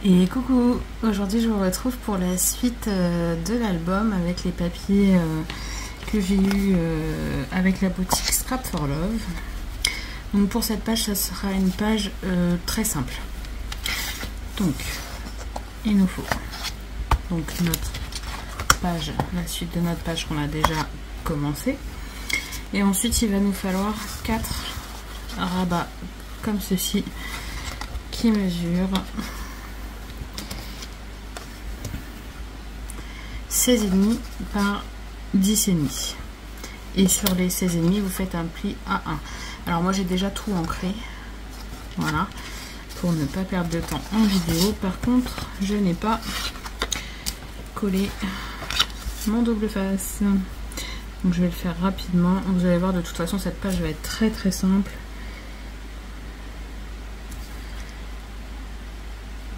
Et coucou, aujourd'hui je vous retrouve pour la suite de l'album avec les papiers que j'ai eu avec la boutique Scrap for Love. Donc pour cette page, ça sera une page très simple. Donc il nous faut donc notre page, la suite de notre page qu'on a déjà commencé. Et ensuite il va nous falloir 4 rabats comme ceci qui mesurent 16,5 par 10,5. Et sur les 16,5 vous faites un pli A1. Alors moi j'ai déjà tout ancré, voilà, pour ne pas perdre de temps en vidéo. Par contre je n'ai pas collé mon double face, donc je vais le faire rapidement. Vous allez voir, de toute façon cette page va être très simple.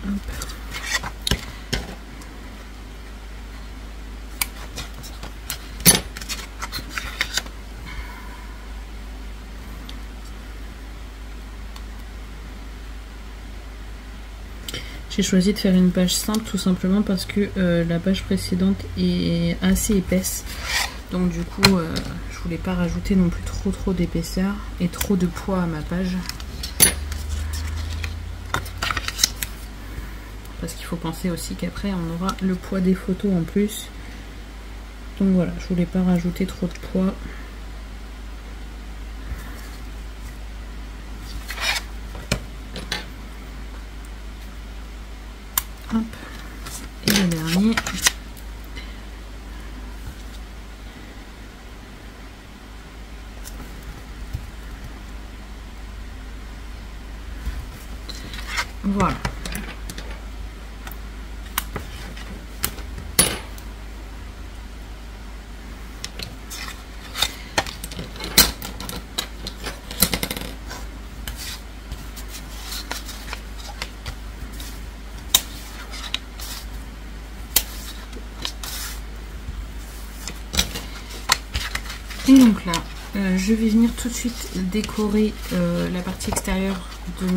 Hop. J'ai choisi de faire une page simple tout simplement parce que la page précédente est assez épaisse. Donc du coup, je voulais pas rajouter non plus trop d'épaisseur et trop de poids à ma page. Parce qu'il faut penser aussi qu'après on aura le poids des photos en plus. Donc voilà, je voulais pas rajouter trop de poids. Hop. Et le dernier. Voilà. Et donc là, je vais venir tout de suite décorer la partie extérieure de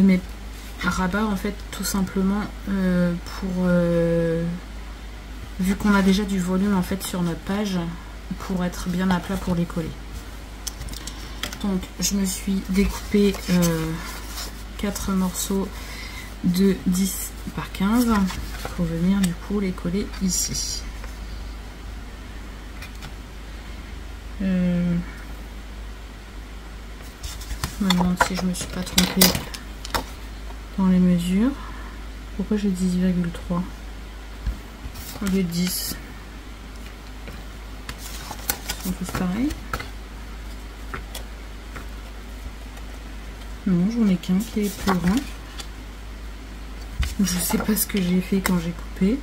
mes rabats, en fait, tout simplement pour vu qu'on a déjà du volume en fait sur notre page, pour être bien à plat pour les coller. Donc je me suis découpé 4 morceaux de 10 par 15 pour venir du coup les coller ici. Je me demande si je me suis pas trompée dans les mesures. Pourquoi j'ai 10,3 au lieu de 10? Ils sont tous pareils. Non, j'en ai qu'un qui est plus grand. Je sais pas ce que j'ai fait quand j'ai coupé.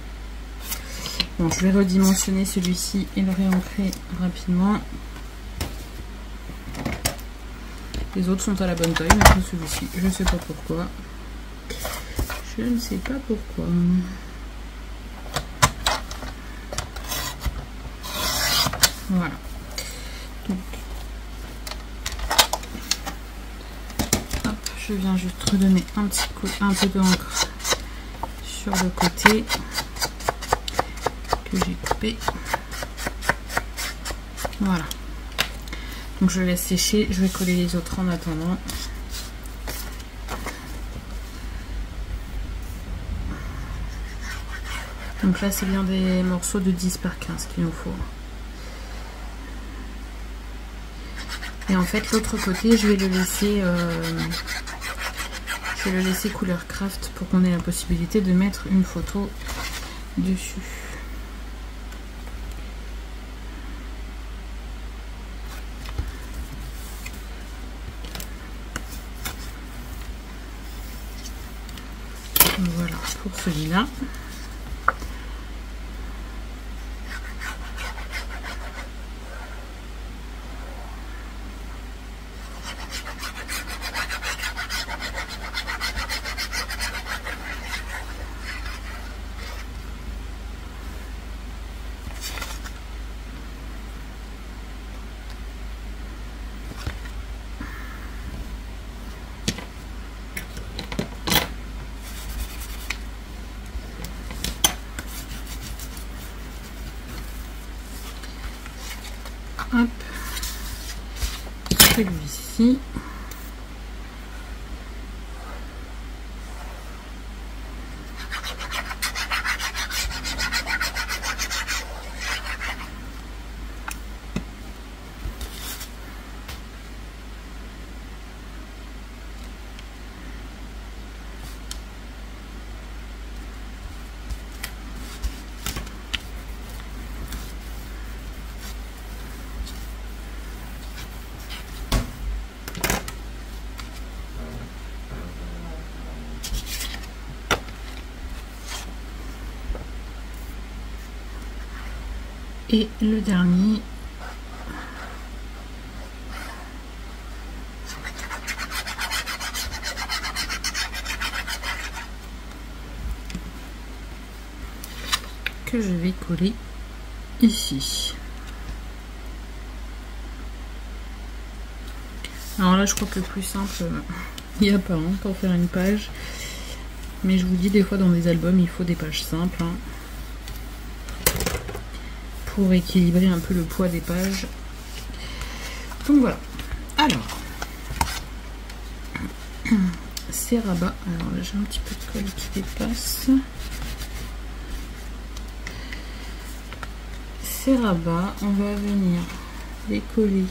Bon, je vais redimensionner celui-ci et le réancrer rapidement. Les autres sont à la bonne taille, mais pas celui-ci. Je ne sais pas pourquoi. Je ne sais pas pourquoi. Voilà. Donc, hop, je viens juste redonner un peu d'encre sur le côté que j'ai coupé. Voilà. Donc je laisse sécher, je vais coller les autres en attendant. Donc là c'est bien des morceaux de 10 par 15 qu'il nous faut. Et en fait l'autre côté je vais le laisser couleur craft pour qu'on ait la possibilité de mettre une photo dessus. Voilà pour celui-là. celui-ci. Et le dernier, que je vais coller ici. Alors là, je crois que le plus simple, il n'y a pas pour faire une page. Mais je vous dis, des fois dans des albums, il faut des pages simples. Pour équilibrer un peu le poids des pages. Donc voilà. Alors, ces rabats. Alors là, j'ai un petit peu de colle qui dépasse. Ces rabats, on va venir les coller.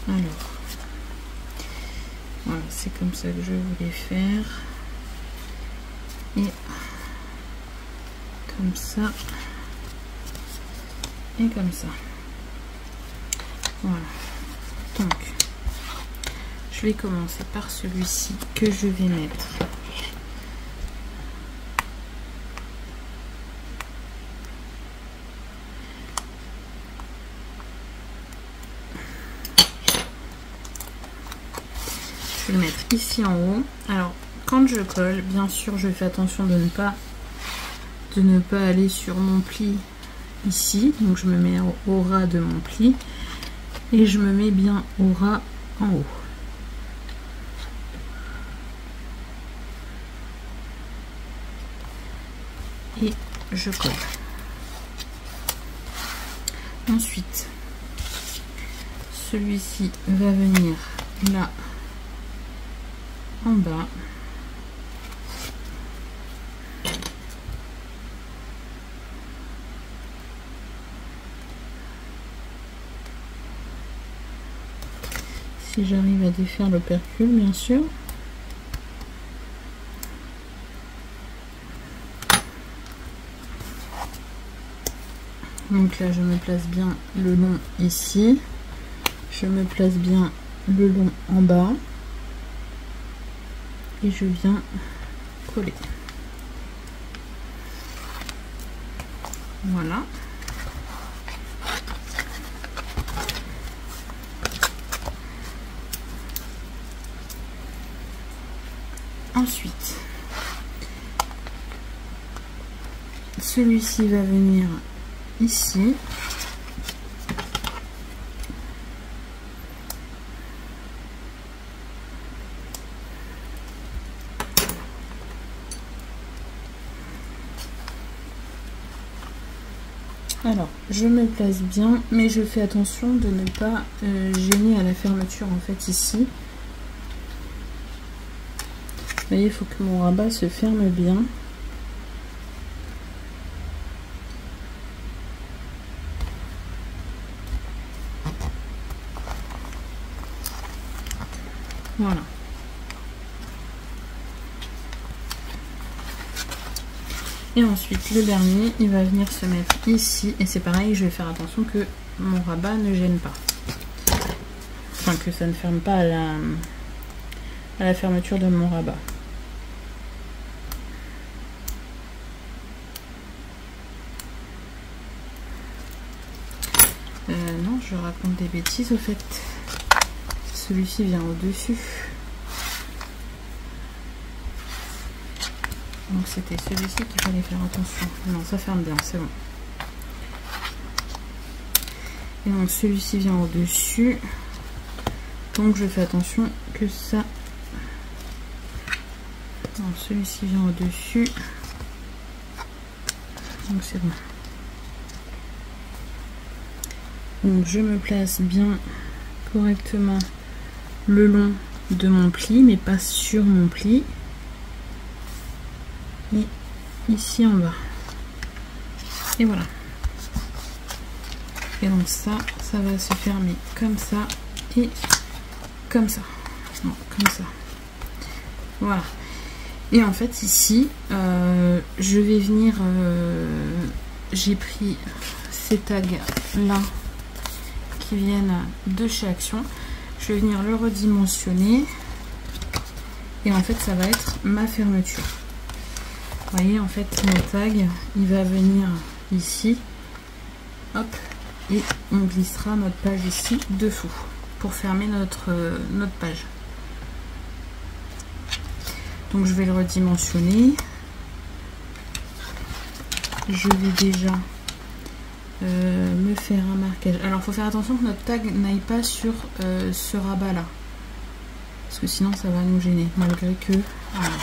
Alors, voilà, c'est comme ça que je voulais faire. Et comme ça et comme ça. Voilà. Donc je vais commencer par celui-ci que je vais mettre le mettre ici en haut. Alors quand je colle, bien sûr, je fais attention de ne pas aller sur mon pli ici. Donc je me mets au ras de mon pli et je me mets bien au ras en haut. Et je colle. Ensuite, celui-ci va venir là en bas. Si j'arrive à défaire l'opercule, bien sûr. Donc là, je me place bien le long ici. Je me place bien le long en bas. Et je viens coller. Voilà. Ensuite, celui-ci va venir ici. Alors, je me place bien, mais je fais attention de ne pas gêner à la fermeture en fait ici. Vous voyez, il faut que mon rabat se ferme bien. Voilà. Et ensuite, le dernier, il va venir se mettre ici. Et c'est pareil, je vais faire attention que mon rabat ne gêne pas. Enfin, que ça ne ferme pas à la fermeture de mon rabat. Non, je raconte des bêtises au fait. Celui-ci vient au-dessus. Donc c'était celui-ci qu'il fallait faire attention. Non, ça ferme bien, c'est bon. Et donc celui-ci vient au-dessus. Donc je fais attention que ça... Non, celui-ci vient au-dessus. Donc c'est bon. Donc je me place bien correctement le long de mon pli, mais pas sur mon pli. Et ici en bas. Et voilà. Et donc ça va se fermer comme ça et comme ça. Non, comme ça. Voilà. Et en fait ici, je vais venir, j'ai pris ces tags là qui viennent de chez Action. Je vais venir le redimensionner. Et en fait ça va être ma fermeture. Vous voyez, en fait mon tag, il va venir ici. Hop. Et on glissera notre page ici dessous pour fermer notre page. Donc je vais le redimensionner. Je vais déjà me faire un marquage. Alors il faut faire attention que notre tag n'aille pas sur ce rabat là. Parce que sinon ça va nous gêner. Malgré que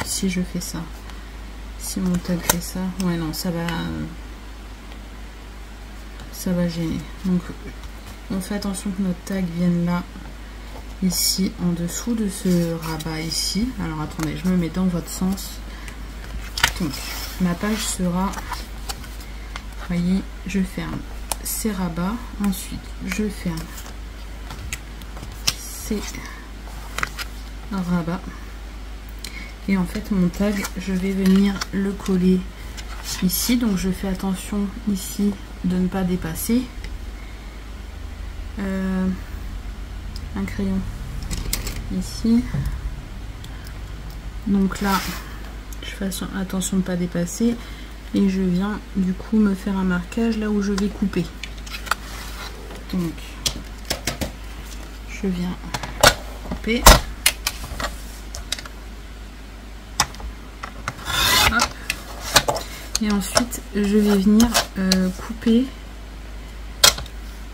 si je fais ça. Si mon tag fait ça. Ouais non, ça va gêner. Donc on fait attention que notre tag vienne là, ici, en dessous de ce rabat ici. Alors attendez, je me mets dans votre sens. Donc ma page sera, vous voyez, je ferme ces rabats, ensuite je ferme ces rabats, et en fait mon tag, je vais venir le coller ici. Donc je fais attention ici de ne pas dépasser. Un crayon ici. Donc là, je fais attention de ne pas dépasser. Et je viens du coup me faire un marquage là où je vais couper. Donc, je viens couper. Hop. Et ensuite, je vais venir couper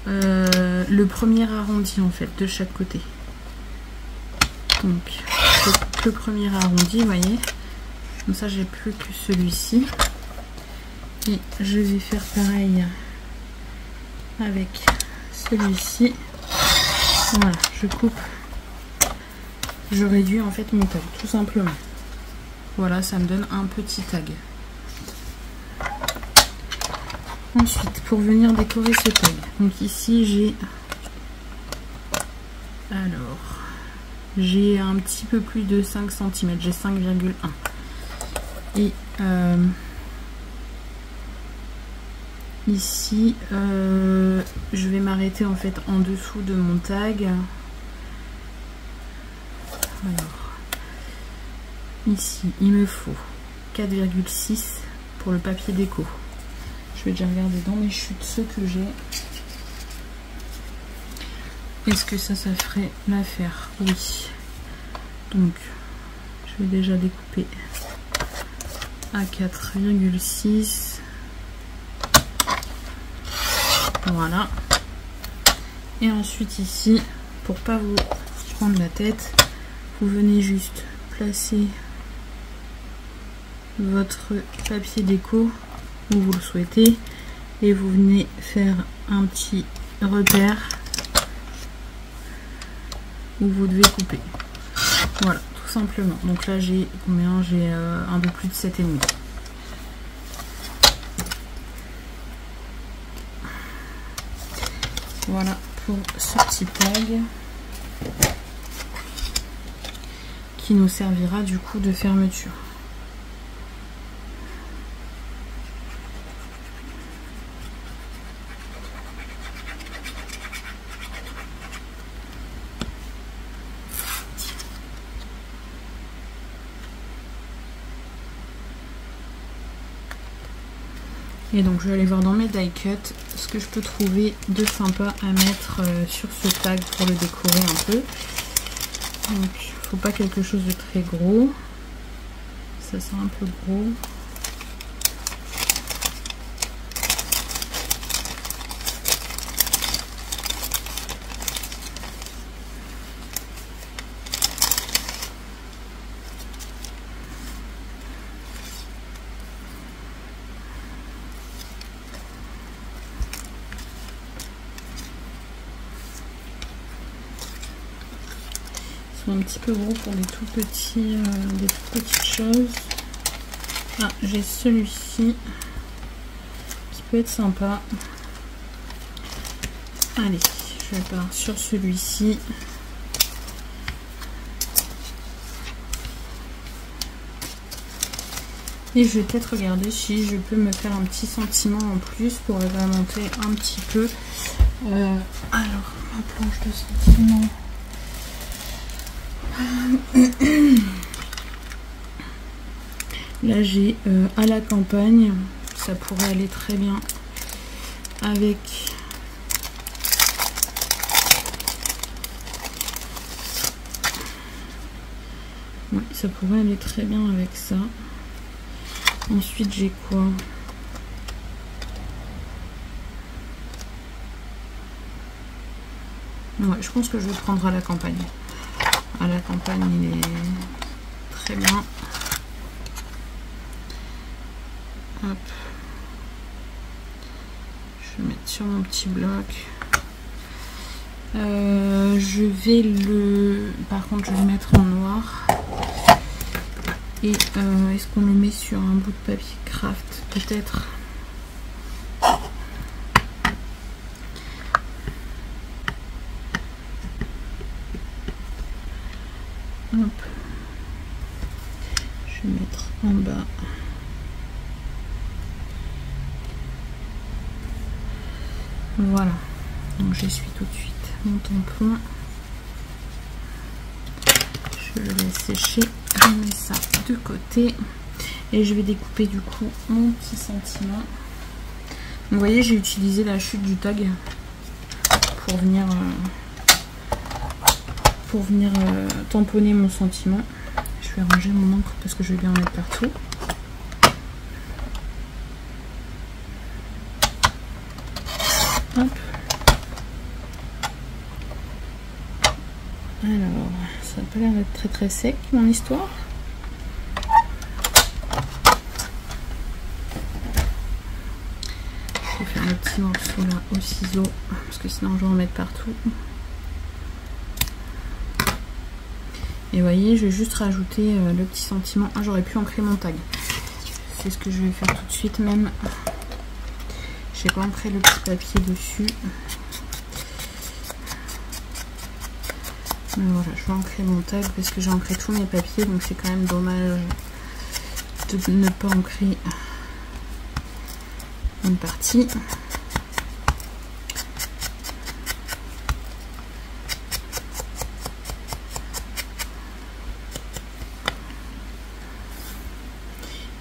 le premier arrondi en fait de chaque côté. Donc le premier arrondi, vous voyez, comme ça j'ai plus que celui-ci. Et je vais faire pareil avec celui-ci. Voilà, je coupe, je réduis en fait mon tag tout simplement. Voilà, ça me donne un petit tag. Ensuite, pour venir décorer ce tag, donc ici j'ai un petit peu plus de 5 cm, j'ai 5,1. Et ici, je vais m'arrêter en fait en dessous de mon tag. Alors, ici, il me faut 4,6 pour le papier déco. Je vais déjà regarder dans mes chutes ce que j'ai. Est-ce que ça ferait l'affaire? Oui. Donc, je vais déjà découper à 4,6. Voilà. Et ensuite ici, pour pas vous prendre la tête, vous venez juste placer votre papier déco où vous le souhaitez et vous venez faire un petit repère où vous devez couper. Voilà, tout simplement. Donc là j'ai combien? J'ai un peu plus de 7,5. Voilà pour ce petit tag qui nous servira du coup de fermeture. Et donc je vais aller voir dans mes die cut ce que je peux trouver de sympa à mettre sur ce tag pour le décorer un peu. Donc il faut pas quelque chose de très gros. Ça sent un peu gros. sont un petit peu gros pour des tout petits, des toutes petites choses. Ah, j'ai celui-ci qui peut être sympa. Allez, je pars sur celui-ci. Et je vais peut-être regarder si je peux me faire un petit sentiment en plus pour agrémenter un petit peu. Alors, ma planche de sentiment. Là, j'ai à la campagne. Ça pourrait aller très bien avec... Oui, ça pourrait aller très bien avec ça. Ensuite, j'ai quoi? Ouais, je pense que je vais prendre à la campagne. À la campagne, il est très bien. Hop. Je vais mettre sur mon petit bloc. Je vais le... Par contre, je vais le mettre en noir. Et est-ce qu'on le met sur un bout de papier craft? Peut-être. Hop. Je vais mettre en bas. Voilà. Donc j'essuie tout de suite mon tampon. Je le laisse sécher. Je mets ça de côté. Et je vais découper du coup mon petit sentiment. Donc, vous voyez, j'ai utilisé la chute du tag pour venir tamponner mon sentiment. Je vais ranger mon encre parce que je vais bien en mettre partout. Hop. Alors, ça n'a pas l'air d'être très très sec mon histoire. Je vais faire un petit morceau là au ciseau parce que sinon je vais en mettre partout. Et vous voyez, je vais juste rajouter le petit sentiment. Ah, j'aurais pu ancrer mon tag. C'est ce que je vais faire tout de suite même. J'ai pas ancré le petit papier dessus. Mais voilà, je vais ancrer mon tag parce que j'ai ancré tous mes papiers, donc c'est quand même dommage de ne pas ancrer une partie.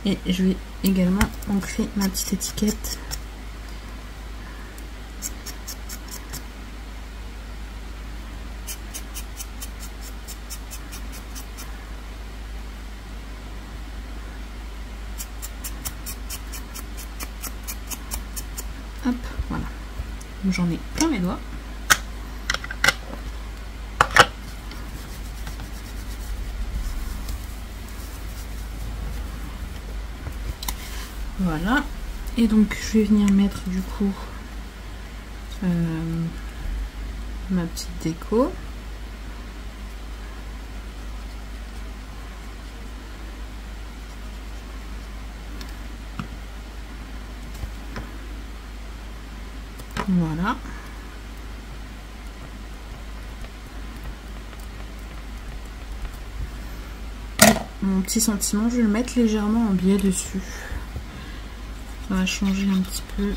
Et je vais également ancrer ma petite étiquette. Hop, voilà. J'en ai plein les doigts. Voilà. Et donc je vais venir mettre du coup ma petite déco. Voilà. Mon petit sentiment, je vais le mettre légèrement en biais dessus. Ça va changer un petit peu.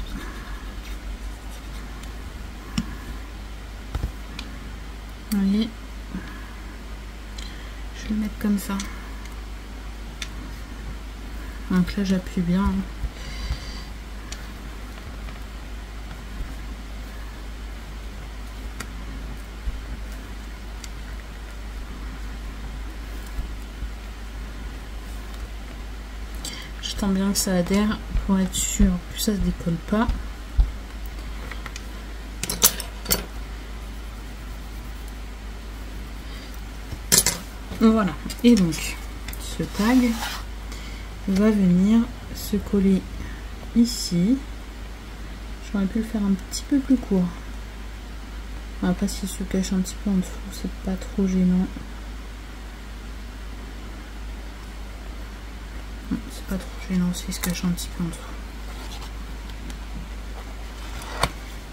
Vous voyez, je vais le mettre comme ça. Donc là, j'appuie bien. Je tente bien que ça adhère pour être sûr que ça se décolle pas. Voilà. Et donc, ce tag va venir se coller ici. J'aurais pu le faire un petit peu plus court. Après, s'il se cache un petit peu en dessous, c'est pas trop gênant. pas trop gênant s'il se cache un petit peu en dessous.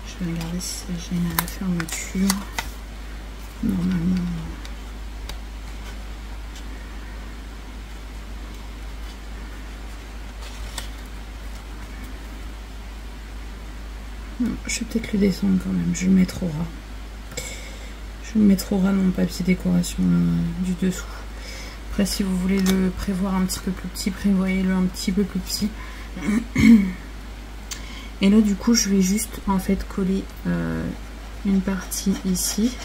Je vais regarder si ça gêne à la fermeture. Normalement. Je vais peut-être le descendre quand même. Je vais le mettre au ras. Je vais le mettre au ras dans mon papier décoration du dessous. Après, si vous voulez le prévoir un petit peu plus petit, prévoyez-le un petit peu plus petit. Et là, du coup, je vais juste en fait coller une partie ici.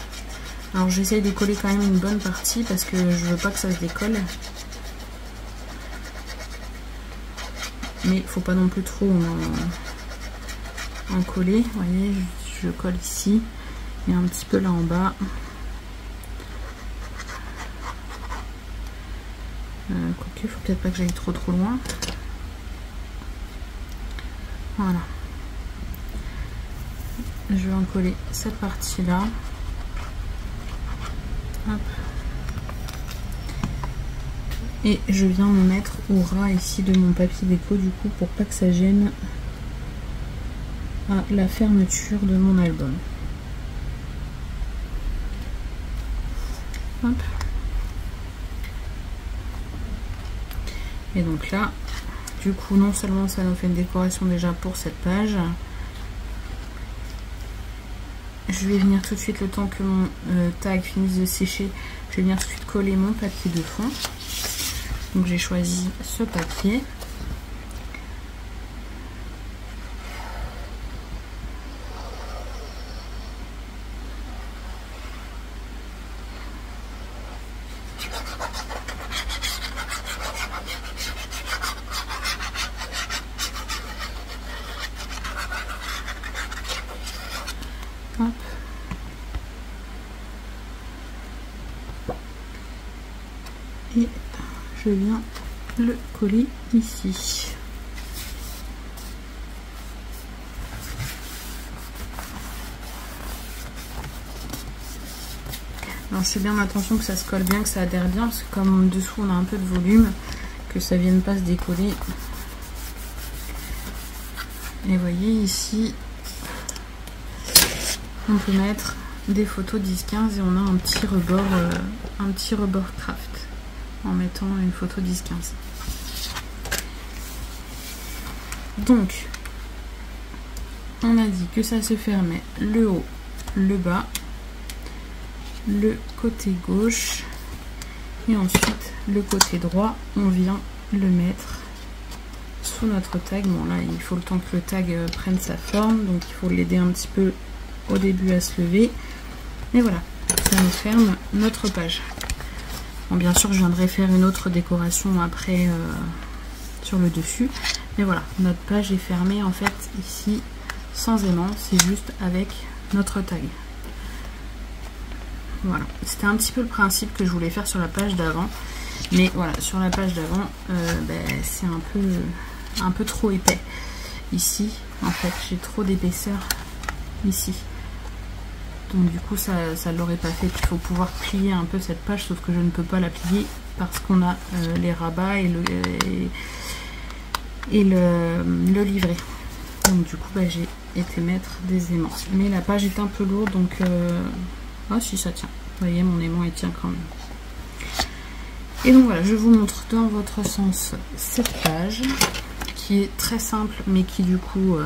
Alors, j'essaye de coller quand même une bonne partie parce que je veux pas que ça se décolle. Mais il faut pas non plus trop en coller. Vous voyez, je colle ici et un petit peu là en bas. Quoique, il faut peut-être pas que j'aille trop loin. Voilà. Je vais en coller cette partie-là. Hop. Et je viens me mettre au ras ici de mon papier déco du coup pour pas que ça gêne à la fermeture de mon album. Hop. Et donc là, du coup, non seulement ça nous fait une décoration déjà pour cette page, je vais venir tout de suite, le temps que mon tag finisse de sécher, je vais venir tout de suite coller mon papier de fond. Donc j'ai choisi ce papier. Hop. Et je viens le coller ici. Alors je fais bien attention que ça se colle bien, que ça adhère bien, parce que comme dessous on a un peu de volume, que ça vienne pas se décoller. Et vous voyez ici, on peut mettre des photos 10-15 et on a un petit rebord craft en mettant une photo 10-15. Donc, on a dit que ça se fermait le haut, le bas, le côté gauche et ensuite le côté droit, on vient le mettre sous notre tag. Bon là, il faut le temps que le tag prenne sa forme, donc il faut l'aider un petit peu au début à se lever. Et voilà, ça nous ferme notre page. Bon, bien sûr, je viendrai faire une autre décoration après sur le dessus. Mais voilà, notre page est fermée en fait ici sans aimant, c'est juste avec notre tag. Voilà, c'était un petit peu le principe que je voulais faire sur la page d'avant. Mais voilà, sur la page d'avant, c'est un peu trop épais. Ici, en fait, j'ai trop d'épaisseur ici. Donc du coup ça ne l'aurait pas fait. Il faut pouvoir plier un peu cette page, sauf que je ne peux pas la plier parce qu'on a les rabats et le livret. Donc du coup j'ai été mettre des aimants. Mais la page est un peu lourde, donc ah si, ça tient. Vous voyez, mon aimant il tient quand même. Et donc voilà, je vous montre dans votre sens cette page qui est très simple mais qui du coup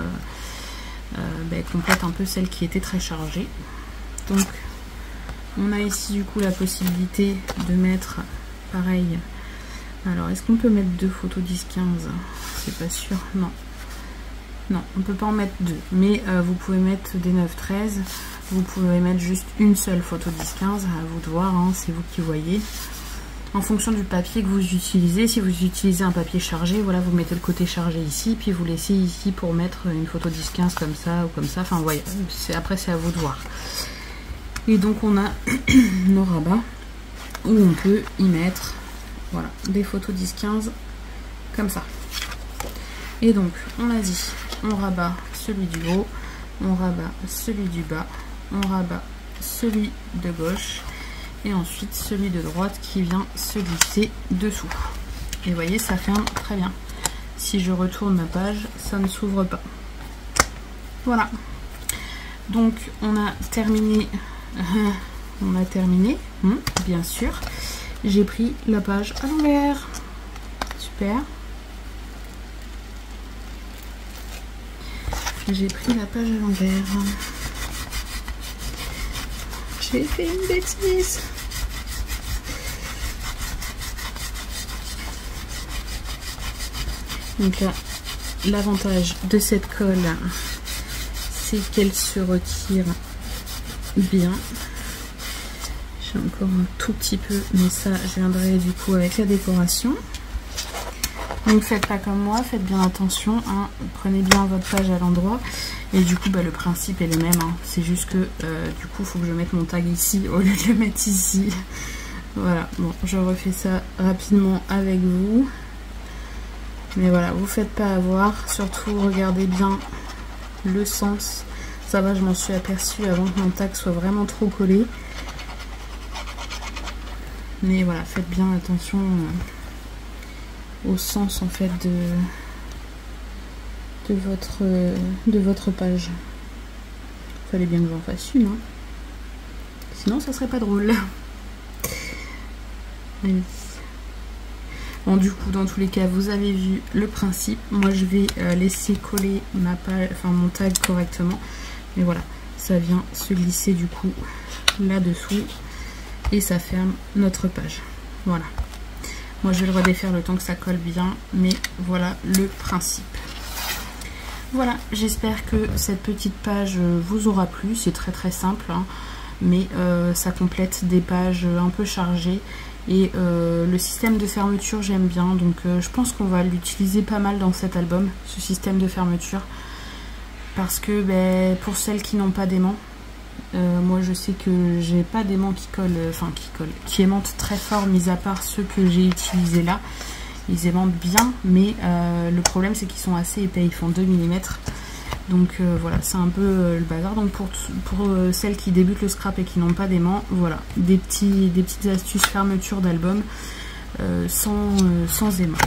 complète un peu celle qui était très chargée. Donc on a ici du coup la possibilité de mettre pareil. Alors est-ce qu'on peut mettre deux photos 10-15? C'est pas sûr, non. Non, on peut pas en mettre deux, mais vous pouvez mettre des 9-13, vous pouvez mettre juste une seule photo 10-15, à vous de voir, hein, c'est vous qui voyez. En fonction du papier que vous utilisez, si vous utilisez un papier chargé, voilà, vous mettez le côté chargé ici, puis vous laissez ici pour mettre une photo 10-15 comme ça ou comme ça, enfin voyez, après c'est à vous de voir. Et donc on a nos rabats où on peut y mettre, voilà, des photos 10-15 comme ça. Et donc on a dit, on rabat celui du haut, on rabat celui du bas, on rabat celui de gauche et ensuite celui de droite qui vient se glisser dessous. Et vous voyez, ça ferme très bien. si je retourne ma page, ça ne s'ouvre pas. Voilà. Donc on a terminé. Bien sûr. J'ai pris la page à l'envers. Super. J'ai pris la page à l'envers. J'ai fait une bêtise. Donc là, l'avantage de cette colle, c'est qu'elle se retire bien. J'ai encore un tout petit peu, mais ça, je viendrai du coup avec la décoration. Donc faites pas comme moi, faites bien attention, hein. Prenez bien votre page à l'endroit. Et du coup, bah, le principe est le même, hein. C'est juste que du coup, il faut que je mette mon tag ici au lieu de le mettre ici. Voilà, bon, je refais ça rapidement avec vous. Mais voilà, vous faites pas avoir, surtout regardez bien le sens. Ça va, je m'en suis aperçue avant que mon tag soit vraiment trop collé. Mais voilà, faites bien attention au sens en fait de votre page. Fallait bien que j'en fasse une, hein. Sinon ça serait pas drôle. Allez. Bon, du coup, dans tous les cas, vous avez vu le principe. Moi, je vais laisser coller ma page, enfin mon tag correctement. Mais voilà, ça vient se glisser du coup là-dessous et ça ferme notre page. Voilà. Moi, je vais le redéfaire le temps que ça colle bien, mais voilà le principe. Voilà, j'espère que cette petite page vous aura plu. C'est très très simple, hein, mais ça complète des pages un peu chargées. Et le système de fermeture j'aime bien, donc je pense qu'on va l'utiliser pas mal dans cet album, ce système de fermeture, parce que ben, pour celles qui n'ont pas d'aimant, moi je sais que j'ai pas d'aimant qui aimantent très fort, mis à part ceux que j'ai utilisés là. Ils aimantent bien, mais le problème c'est qu'ils sont assez épais, ils font 2 mm. Donc voilà, c'est un peu le bazar. Donc pour celles qui débutent le scrap et qui n'ont pas d'aimant, voilà, des petites astuces fermeture d'album sans aimant.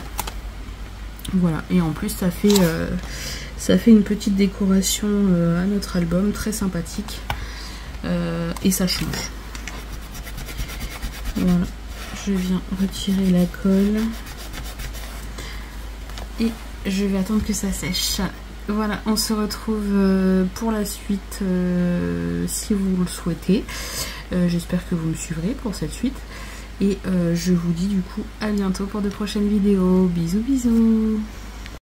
Voilà, et en plus ça fait une petite décoration à notre album, très sympathique, et ça change. Voilà, je viens retirer la colle et je vais attendre que ça sèche. Voilà, on se retrouve pour la suite si vous le souhaitez. J'espère que vous me suivrez pour cette suite. Et je vous dis du coup à bientôt pour de prochaines vidéos. Bisous bisous.